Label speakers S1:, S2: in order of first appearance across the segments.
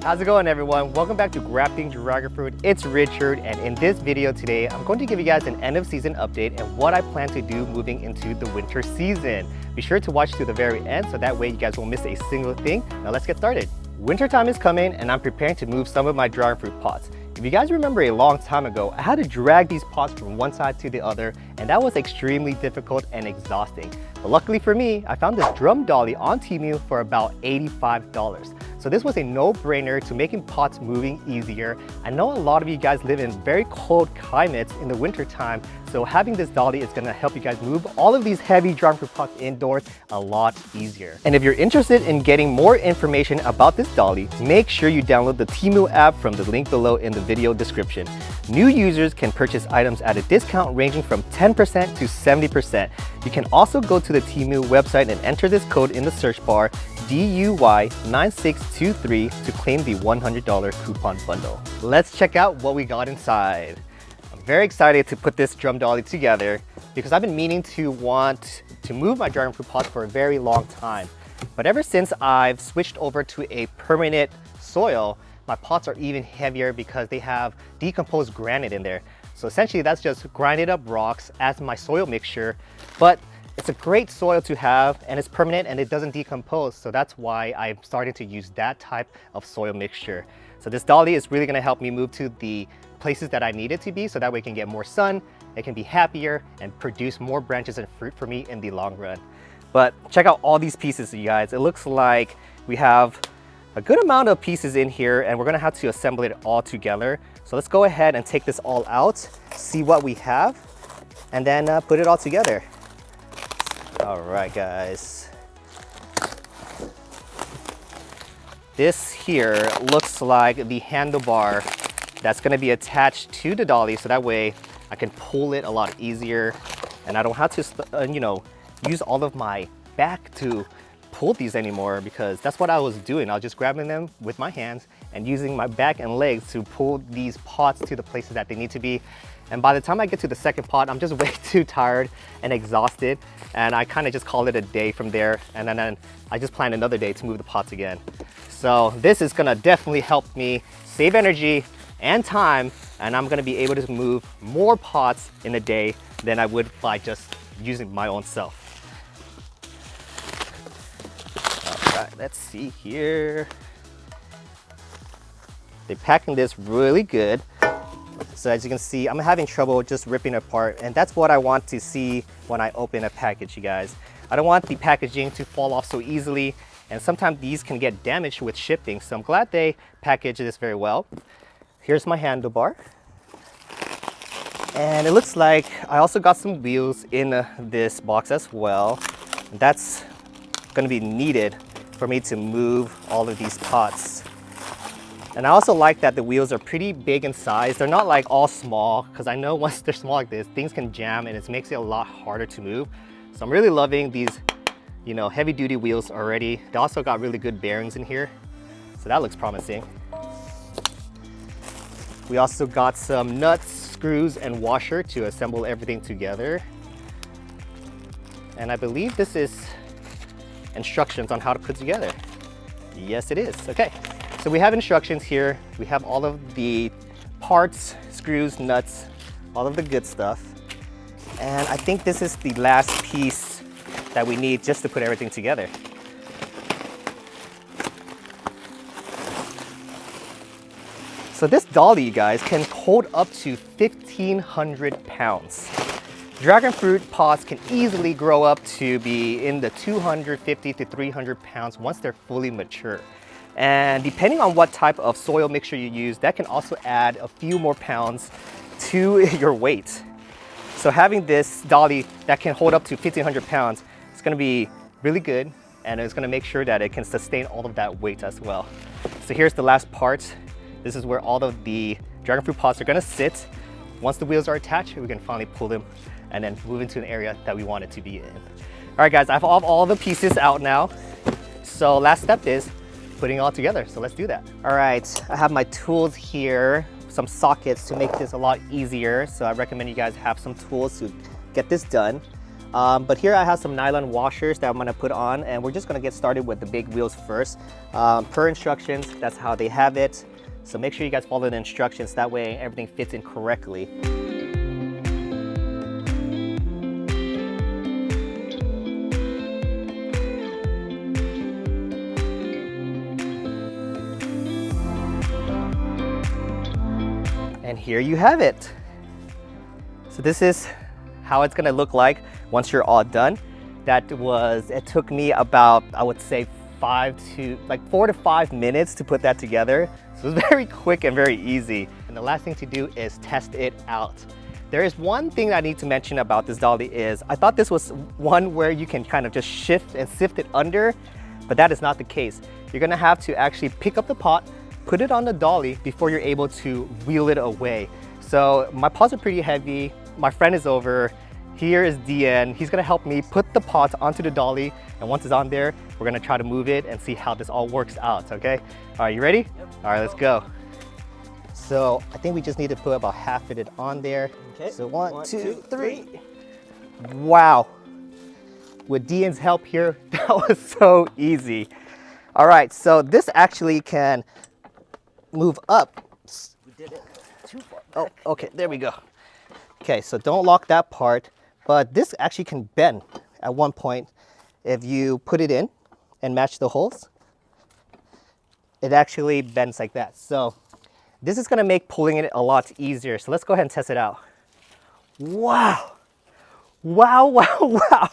S1: How's it going, everyone? Welcome back to Grafting Dragon Fruit. It's Richard, and in this video today, I'm going to give you guys an end of season update and what I plan to do moving into the winter season. Be sure to watch to the very end so that way you guys won't miss a single thing. Now let's get started. Winter time is coming and I'm preparing to move some of my dragon fruit pots. If you guys remember a long time ago, I had to drag these pots from one side to the other, and that was extremely difficult and exhausting. But luckily for me, I found this drum dolly on TEMU for about $85. So this was a no-brainer to making pots moving easier. I know a lot of you guys live in very cold climates in the winter time, so having this dolly is gonna help you guys move all of these heavy dragon fruit pots indoors a lot easier. And if you're interested in getting more information about this dolly, make sure you download the TEMU app from the link below in the video description. New users can purchase items at a discount ranging from 10% to 70%. You can also go to the TEMU website and enter this code in the search bar, DUY9623, to claim the $100 coupon bundle. Let's check out what we got inside. I'm very excited to put this drum dolly together because I've been meaning to want to move my dragon fruit pots for a very long time. But ever since I've switched over to a permanent soil, my pots are even heavier because they have decomposed granite in there. So essentially that's just grinded up rocks as my soil mixture, but it's a great soil to have and it's permanent and it doesn't decompose. So that's why I'm starting to use that type of soil mixture. So this dolly is really gonna help me move to the places that I need it to be so that way I can get more sun, it can be happier and produce more branches and fruit for me in the long run. But check out all these pieces, you guys. It looks like we have a good amount of pieces in here and we're gonna have to assemble it all together. So let's go ahead and take this all out, see what we have, and then put it all together. All right, guys. This here looks like the handlebar that's gonna be attached to the dolly so that way I can pull it a lot easier and I don't have to, use all of my back to pull these anymore, because that's what I was doing. I was just grabbing them with my hands and using my back and legs to pull these pots to the places that they need to be. And by the time I get to the second pot, I'm just way too tired and exhausted. And I kind of just call it a day from there. And then I just plan another day to move the pots again. So this is gonna definitely help me save energy and time. And I'm gonna be able to move more pots in a day than I would by just using my own self. All right, let's see here. They're packing this really good. So as you can see, I'm having trouble just ripping it apart, and that's what I want to see when I open a package, you guys. I don't want the packaging to fall off so easily, and sometimes these can get damaged with shipping, so I'm glad they packaged this very well. Here's my handlebar. And it looks like I also got some wheels in this box as well. That's gonna be needed for me to move all of these pots. And I also like that the wheels are pretty big in size. They're not like all small, because I know once they're small like this, things can jam and it makes it a lot harder to move. So I'm really loving these, heavy duty wheels already. They also got really good bearings in here. So that looks promising. We also got some nuts, screws, and washer to assemble everything together. And I believe this is instructions on how to put together. Yes, it is. Okay. So we have instructions here. We have all of the parts, screws, nuts, all of the good stuff. And I think this is the last piece that we need just to put everything together. So this dolly, you guys, can hold up to 1,500 pounds. Dragon fruit pots can easily grow up to be in the 250 to 300 pounds once they're fully mature. And depending on what type of soil mixture you use, that can also add a few more pounds to your weight. So having this dolly that can hold up to 1,500 pounds, it's gonna be really good, and it's gonna make sure that it can sustain all of that weight as well. So here's the last part. This is where all of the dragon fruit pots are gonna sit. Once the wheels are attached, we can finally pull them and then move into an area that we want it to be in. All right, guys, I have all the pieces out now. So last step is putting it all together, so let's do that. All right, I have my tools here, some sockets to make this a lot easier. So I recommend you guys have some tools to get this done. But here I have some nylon washers that I'm gonna put on, and we're just gonna get started with the big wheels first. Per instructions, that's how they have it. So make sure you guys follow the instructions, that way everything fits in correctly. And here you have it. So this is how it's gonna look like once you're all done. It took me about, I would say 4 to 5 minutes to put that together. So it was very quick and very easy. And the last thing to do is test it out. There is one thing that I need to mention about this dolly is, I thought this was one where you can kind of just shift and sift it under, but that is not the case. You're gonna have to actually pick up the pot, put it on the dolly before you're able to wheel it away. So my pots are pretty heavy. My friend is over. Here is DN. He's gonna help me put the pots onto the dolly, and once it's on there, we're gonna try to move it and see how this all works out, okay? All right, you ready? Yep. All right, let's go. So I think we just need to put about half of it on there. Okay. So one, two, three. Wow. With DN's help here, that was so easy. All right, so this actually can move up. We did it too far back. Oh, okay, there we go. Okay, so don't lock that part, but this actually can bend at one point. If you put it in and match the holes, it actually bends like that. So this is gonna make pulling it a lot easier. So let's go ahead and test it out. Wow, wow, wow, wow.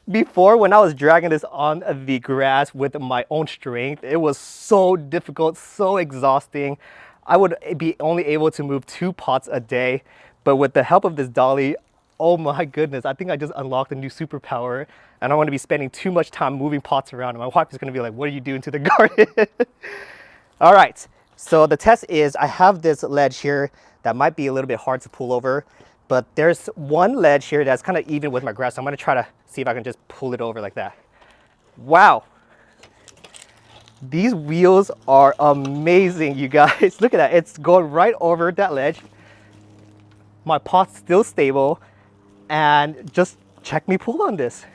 S1: Before, when I was dragging this on the grass with my own strength, it was so difficult, so exhausting. I would be only able to move 2 pots a day, but with the help of this dolly, oh my goodness, I think I just unlocked a new superpower, and I don't want to be spending too much time moving pots around. And my wife is going to be like, what are you doing to the garden? All right, so the test is, I have this ledge here that might be a little bit hard to pull over, but there's one ledge here that's kind of even with my grass. So I'm gonna try to see if I can just pull it over like that. Wow. These wheels are amazing, you guys. Look at that, it's going right over that ledge. My pot's still stable, and just check me pull on this.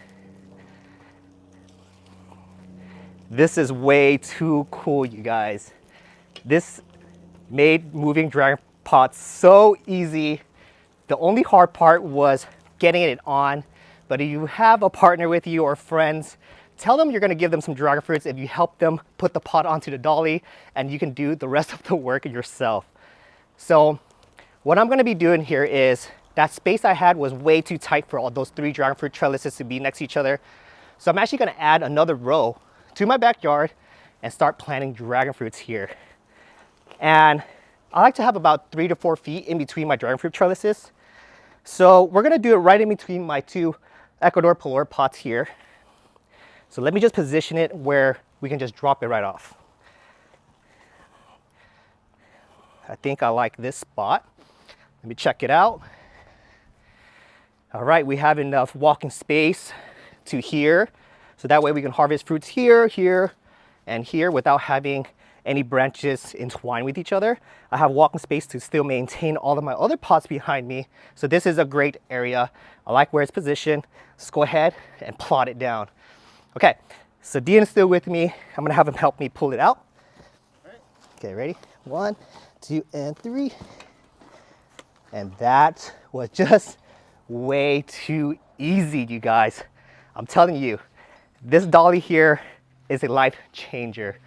S1: This is way too cool, you guys. This made moving dragon pots so easy. The only hard part was getting it on, but if you have a partner with you or friends, tell them you're gonna give them some dragon fruits if you help them put the pot onto the dolly, and you can do the rest of the work yourself. So what I'm gonna be doing here is, that space I had was way too tight for all those 3 dragon fruit trellises to be next to each other. So I'm actually gonna add another row to my backyard and start planting dragon fruits here. And I like to have about 3 to 4 feet in between my dragon fruit trellises. So we're gonna do it right in between my 2 Ecuador Palor pots here. So let me just position it where we can just drop it right off. I think I like this spot. Let me check it out. All right, we have enough walking space to here. So that way we can harvest fruits here, here, and here without having any branches entwined with each other. I have walking space to still maintain all of my other pots behind me. So this is a great area. I like where it's positioned. Let's go ahead and plot it down. Okay, so Dean is still with me. I'm gonna have him help me pull it out. Okay, ready? 1, 2, and 3. And that was just way too easy, you guys. I'm telling you, this dolly here is a life changer.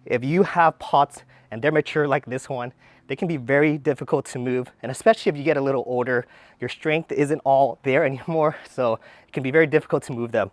S1: If you have pots and they're mature like this one, they can be very difficult to move. And especially if you get a little older, your strength isn't all there anymore. So it can be very difficult to move them.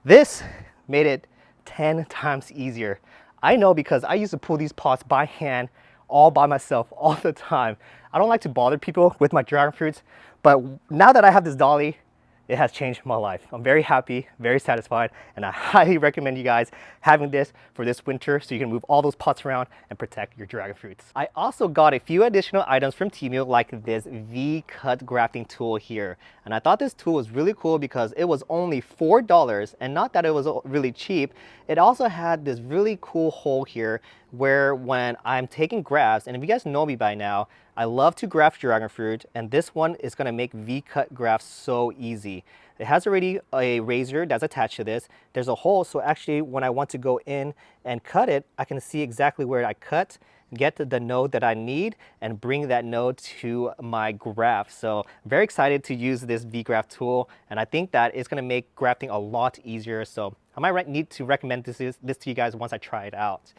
S1: This made it 10 times easier. I know, because I used to pull these pots by hand all by myself all the time. I don't like to bother people with my dragon fruits, but now that I have this dolly, it has changed my life. I'm very happy, very satisfied, and I highly recommend you guys having this for this winter so you can move all those pots around and protect your dragon fruits. I also got a few additional items from TEMU, like this V-cut grafting tool here. And I thought this tool was really cool because it was only $4, and not that it was really cheap, it also had this really cool hole here where when I'm taking grafts, and if you guys know me by now, I love to graft dragon fruit, and this one is gonna make V-cut grafts so easy. It has already a razor that's attached to this. There's a hole, so actually when I want to go in and cut it, I can see exactly where I cut, get to the node that I need, and bring that node to my graft. So I'm very excited to use this V-Graft tool, and I think that it's gonna make grafting a lot easier. So I might need to recommend this to you guys once I try it out.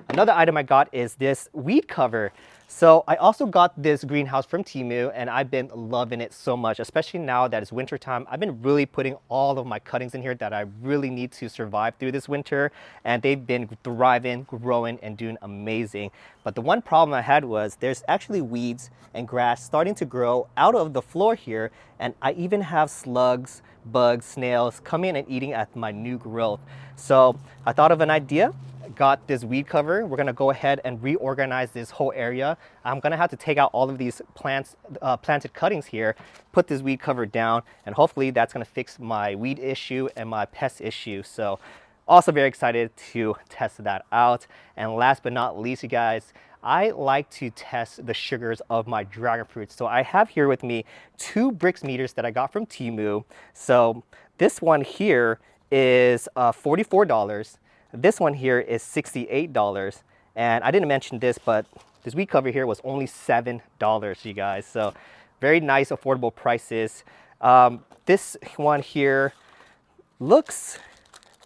S1: Another item I got is this weed cover. So I also got this greenhouse from TEMU, and I've been loving it so much, especially now that it's winter time. I've been really putting all of my cuttings in here that I really need to survive through this winter, and they've been thriving, growing, and doing amazing. But the one problem I had was there's actually weeds and grass starting to grow out of the floor here, and I even have slugs, bugs, snails coming and eating at my new growth. So I thought of an idea. Got this weed cover. We're gonna go ahead and reorganize this whole area. I'm gonna have to take out all of these planted cuttings here, put this weed cover down, and hopefully that's gonna fix my weed issue and my pest issue. So also very excited to test that out. And last but not least, you guys, I like to test the sugars of my dragon fruit. So I have here with me 2 Brix meters that I got from TEMU. So this one here is $44. This one here is $68. And I didn't mention this, but this weed cover here was only $7, you guys. So very nice, affordable prices. This one here looks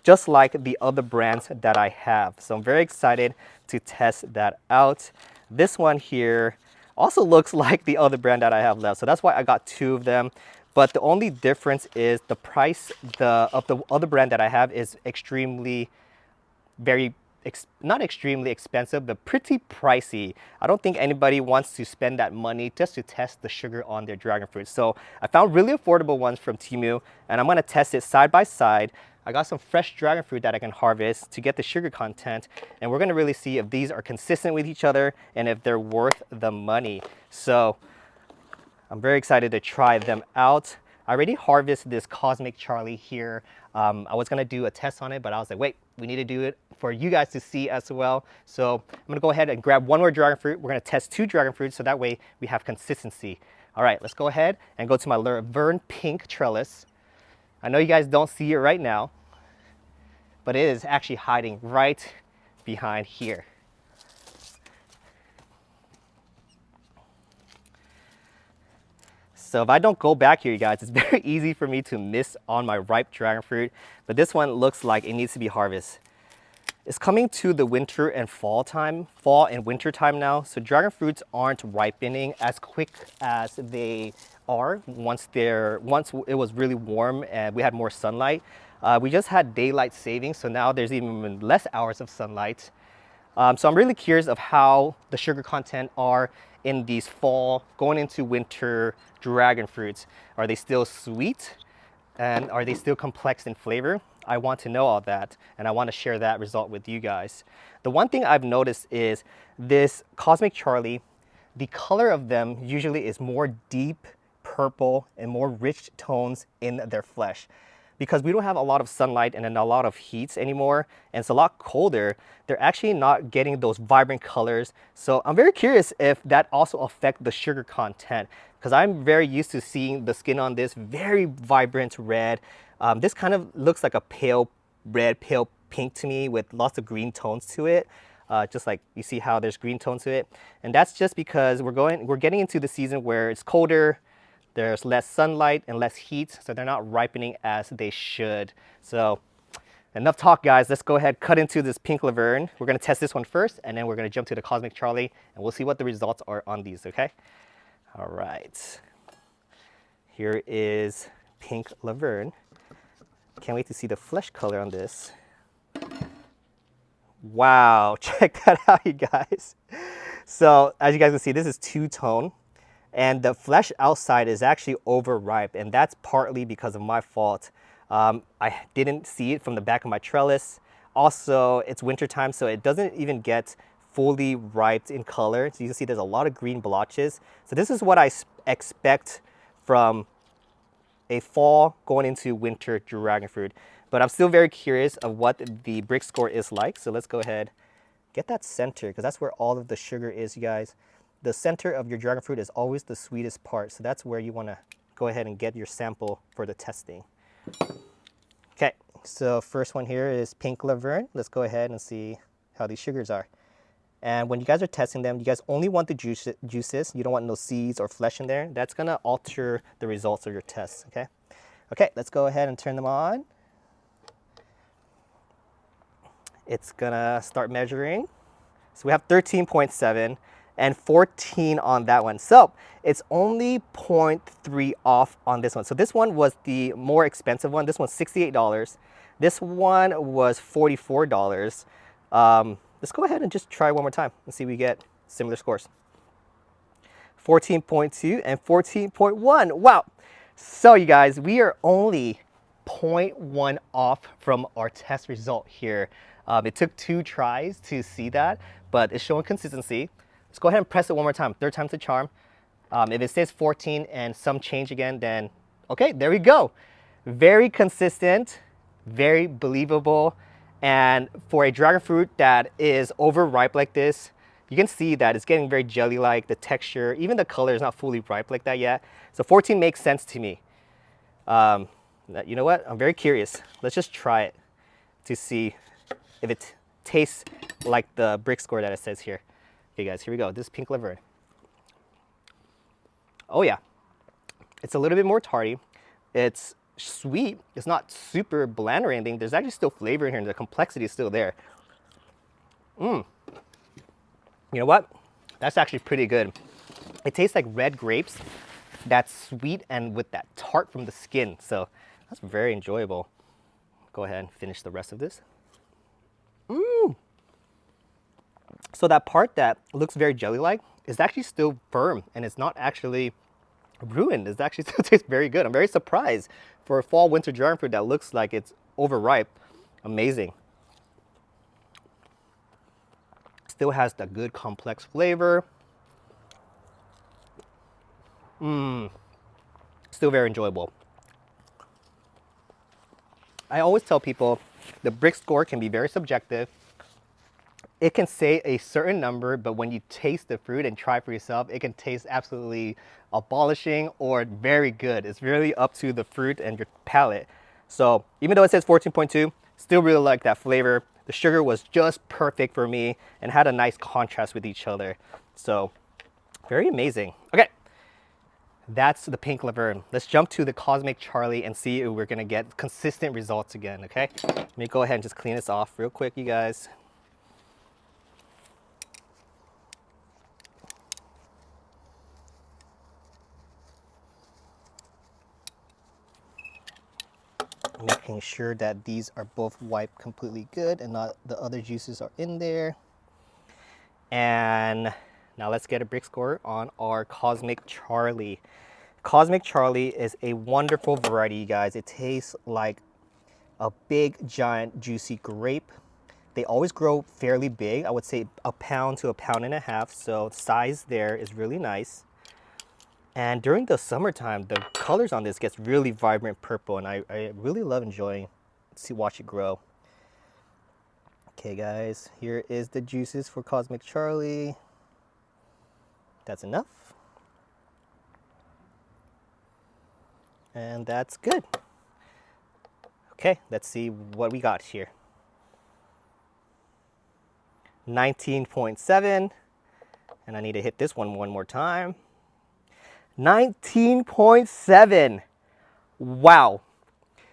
S1: just like the other brands that I have. So I'm very excited to test that out. This one here also looks like the other brand that I have left. So that's why I got 2 of them. But the only difference is the price of the other brand that I have is extremely not extremely expensive, but pretty pricey. I don't think anybody wants to spend that money just to test the sugar on their dragon fruit. So I found really affordable ones from TEMU, and I'm gonna test it side by side. I got some fresh dragon fruit that I can harvest to get the sugar content, and we're gonna really see if these are consistent with each other and if they're worth the money. So I'm very excited to try them out. I already harvested this Cosmic Charlie here. I was gonna do a test on it, but I was like, wait, we need to do it for you guys to see as well. So I'm gonna go ahead and grab one more dragon fruit. We're gonna test 2 dragon fruits so that way we have consistency. All right, let's go ahead and go to my Laverne pink trellis. I know you guys don't see it right now, but it is actually hiding right behind here. So if I don't go back here, you guys, it's very easy for me to miss on my ripe dragon fruit, but this one looks like it needs to be harvested. It's coming to the winter and fall and winter time now, so dragon fruits aren't ripening as quick as they are once it was really warm and we had more sunlight. We just had daylight savings, so now there's even less hours of sunlight. So I'm really curious of how the sugar content are in these fall, going into winter dragon fruits. Are they still sweet? And are they still complex in flavor? I want to know all that, and I want to share that result with you guys. The one thing I've noticed is this Cosmic Charlie, the color of them usually is more deep purple and more rich tones in their flesh. Because we don't have a lot of sunlight and then a lot of heat anymore, and it's a lot colder, they're actually not getting those vibrant colors. So I'm very curious if that also affects the sugar content, because I'm very used to seeing the skin on this very vibrant red. This kind of looks like a pale red, pale pink to me with lots of green tones to it. Just like you see how there's green tones to it. And that's just because we're getting into the season where it's colder, there's less sunlight and less heat, so they're not ripening as they should. So enough talk, guys. Let's go ahead, cut into this pink Laverne. We're gonna test this one first, and then we're gonna jump to the Cosmic Charlie, and we'll see what the results are on these, okay? All right. Here is pink Laverne. Can't wait to see the flesh color on this. Wow, check that out, you guys. So as you guys can see, this is two-tone. And the flesh outside is actually overripe, and that's partly because of my fault. I didn't see it from the back of my trellis. Also, it's wintertime, so it doesn't even get fully ripe in color. So you can see there's a lot of green blotches. So this is what I expect from a fall going into winter dragon fruit. But I'm still very curious of what the Brix score is like. So let's go ahead, get that center, because that's where all of the sugar is, you guys. The center of your dragon fruit is always the sweetest part, so that's where you want to go ahead and get your sample for the testing. Okay, so first one here is pink Laverne. Let's go ahead and see how these sugars are. And when you guys are testing them, you guys only want the juices. You don't want no seeds or flesh in there. That's gonna alter the results of your tests, okay? Okay, let's go ahead and turn them on. It's gonna start measuring. So we have 13.7 and 14 on that one. So it's only 0.3 off on this one. So this one was the more expensive one. This one's $68. This one was $44. Let's go ahead and just try one more time and see if we get similar scores. 14.2 and 14.1. Wow. So you guys, we are only 0.1 off from our test result here. It took 2 tries to see that, but it's showing consistency. Let's go ahead and press it one more time. 3rd time's the charm. If it says 14 and some change again, then okay, there we go. Very consistent, very believable. And for a dragon fruit that is overripe like this, you can see that it's getting very jelly-like, the texture, even the color is not fully ripe like that yet. So 14 makes sense to me. You know what? I'm very curious. Let's just try it to see if it tastes like the Brix score that it says here. Okay guys, here we go. This is pink Leopard. Oh yeah, it's a little bit more tarty. It's sweet. It's not super bland or anything. There's actually still flavor in here and the complexity is still there. You know what? That's actually pretty good. It tastes like red grapes. That's sweet and with that tart from the skin. So that's very enjoyable. Go ahead and finish the rest of this. So that part that looks very jelly-like is actually still firm and it's not actually ruined. It actually still tastes very good. I'm very surprised for a fall winter dragon fruit that looks like it's overripe. Amazing. Still has the good complex flavor. Still very enjoyable. I always tell people the Brix score can be very subjective. It can say a certain number, but when you taste the fruit and try for yourself, it can taste absolutely abolishing or very good. It's really up to the fruit and your palate. So even though it says 14.2, still really like that flavor. The sugar was just perfect for me and had a nice contrast with each other. So very amazing. Okay, that's the pink Laverne. Let's jump to the Cosmic Charlie and see if we're gonna get consistent results again, okay? Let me go ahead and just clean this off real quick, you guys. Making sure that these are both wiped completely good and not the other juices are in there. And now let's get a Brix score on our Cosmic Charlie. Cosmic Charlie is a wonderful variety, you guys. It tastes like a big, giant, juicy grape. They always grow fairly big. I would say a pound to a pound and a half. So size there is really nice. And during the summertime, the colors on this gets really vibrant purple, and I really love enjoying to watch it grow. Okay guys, here is the juices for Cosmic Charlie. That's enough. And that's good. Okay, let's see what we got here. 19.7, and I need to hit this one more time. 19.7. Wow.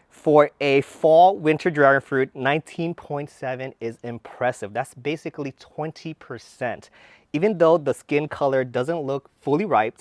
S1: For a fall winter dragon fruit, 19.7 is impressive. That's basically 20%. Even though the skin color doesn't look fully ripe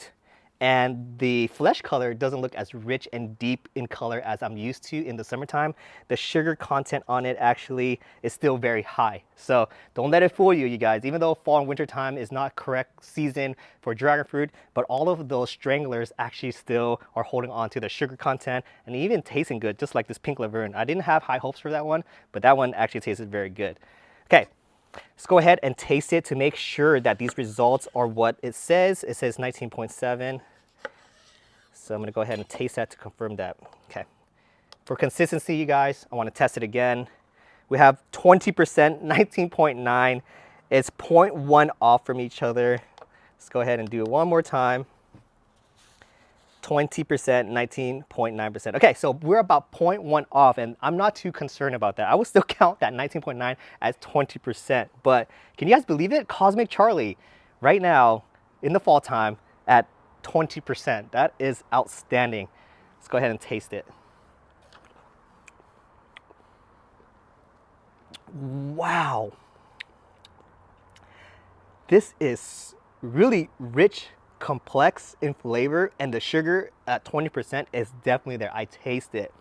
S1: and the flesh color doesn't look as rich and deep in color as I'm used to in the summertime, the sugar content on it actually is still very high. So don't let it fool you, you guys. Even though fall and winter time is not correct season for dragon fruit, but all of those stranglers actually still are holding on to the sugar content and even tasting good, just like this pink Laverne. I didn't have high hopes for that one, but that one actually tasted very good. Okay. Let's go ahead and taste it to make sure that these results are what it says. It says 19.7. So I'm gonna go ahead and taste that to confirm that. Okay. For consistency, you guys, I wanna test it again. We have 20%, 19.9. It's 0.1 off from each other. Let's go ahead and do it one more time. 20%, 19.9%. Okay, so we're about 0.1 off, and I'm not too concerned about that. I will still count that 19.9 as 20%. But can you guys believe it? Cosmic Charlie, right now in the fall time at 20%. That is outstanding. Let's go ahead and taste it. Wow. This is really rich, complex in flavor, and the sugar at 20% is definitely there. I taste it.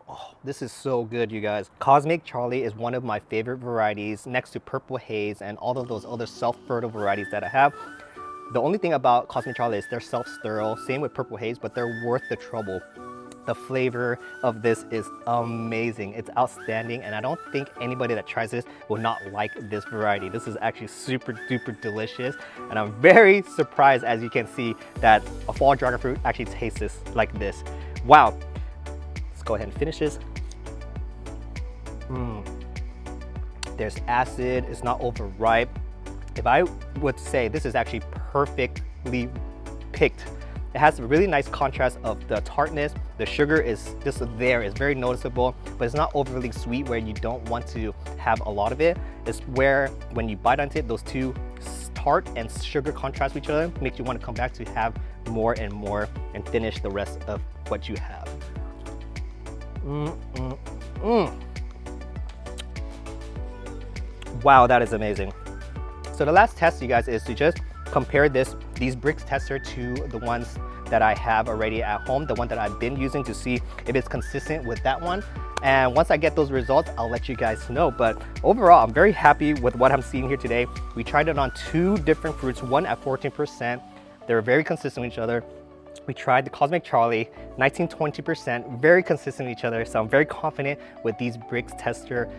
S1: Oh, this is so good, you guys. Cosmic Charlie is one of my favorite varieties next to Purple Haze and all of those other self-fertile varieties that I have. The only thing about Cosmic Charlie is they're self-sterile, same with Purple Haze, but they're worth the trouble. The flavor of this is amazing. It's outstanding, and I don't think anybody that tries this will not like this variety. This is actually super duper delicious, and I'm very surprised, as you can see, that a fall dragon fruit actually tastes like this. Wow. Let's go ahead and finish this. There's acid, it's not overripe. If I would say this is actually perfectly picked. It has a really nice contrast of the tartness. The sugar is just there, it's very noticeable, but it's not overly sweet where you don't want to have a lot of it. It's where when you bite into it, those two tart and sugar contrast with each other, makes you want to come back to have more and more and finish the rest of what you have. Wow, that is amazing. So the last test, you guys, is to just compare these Brix tester to the ones that I have already at home, the one that I've been using, to see if it's consistent with that one. And once I get those results, I'll let you guys know. But overall, I'm very happy with what I'm seeing here today. We tried it on 2 different fruits, one at 14%. They're very consistent with each other. We tried the Cosmic Charlie, 19-20%, very consistent with each other. So I'm very confident with these Brix tester,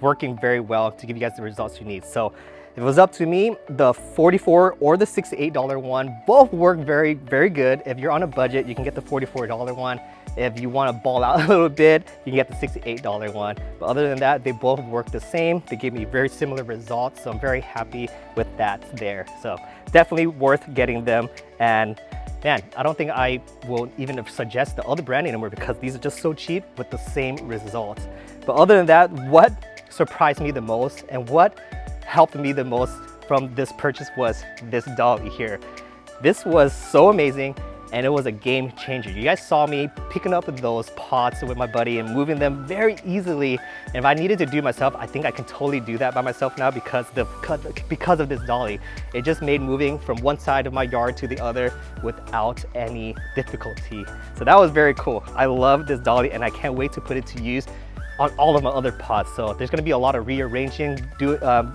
S1: working very well to give you guys the results you need. So if it was up to me, the $44 or the $68 one, both work very, very good. If you're on a budget, you can get the $44 one. If you want to ball out a little bit, you can get the $68 one. But other than that, they both work the same. They gave me very similar results, so I'm very happy with that there. So definitely worth getting them. And man, I don't think I will even suggest the other brand anymore because these are just so cheap with the same results. But other than that, what surprised me the most and what helped me the most from this purchase was this dolly here. This was so amazing, and it was a game changer. You guys saw me picking up those pots with my buddy and moving them very easily. And if I needed to do myself, I think I can totally do that by myself now because of this dolly. It just made moving from one side of my yard to the other without any difficulty. So that was very cool. I love this dolly, and I can't wait to put it to use on all of my other pots. So there's gonna be a lot of rearranging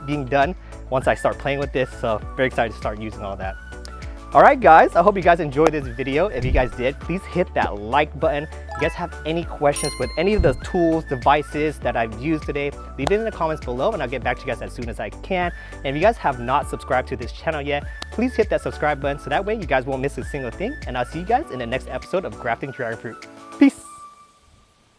S1: being done once I start playing with this. So very excited to start using all that. All right, guys, I hope you guys enjoyed this video. If you guys did, please hit that like button. If you guys have any questions with any of the tools, devices that I've used today, leave it in the comments below and I'll get back to you guys as soon as I can. And if you guys have not subscribed to this channel yet, please hit that subscribe button so that way you guys won't miss a single thing. And I'll see you guys in the next episode of Grafting Dragon Fruit.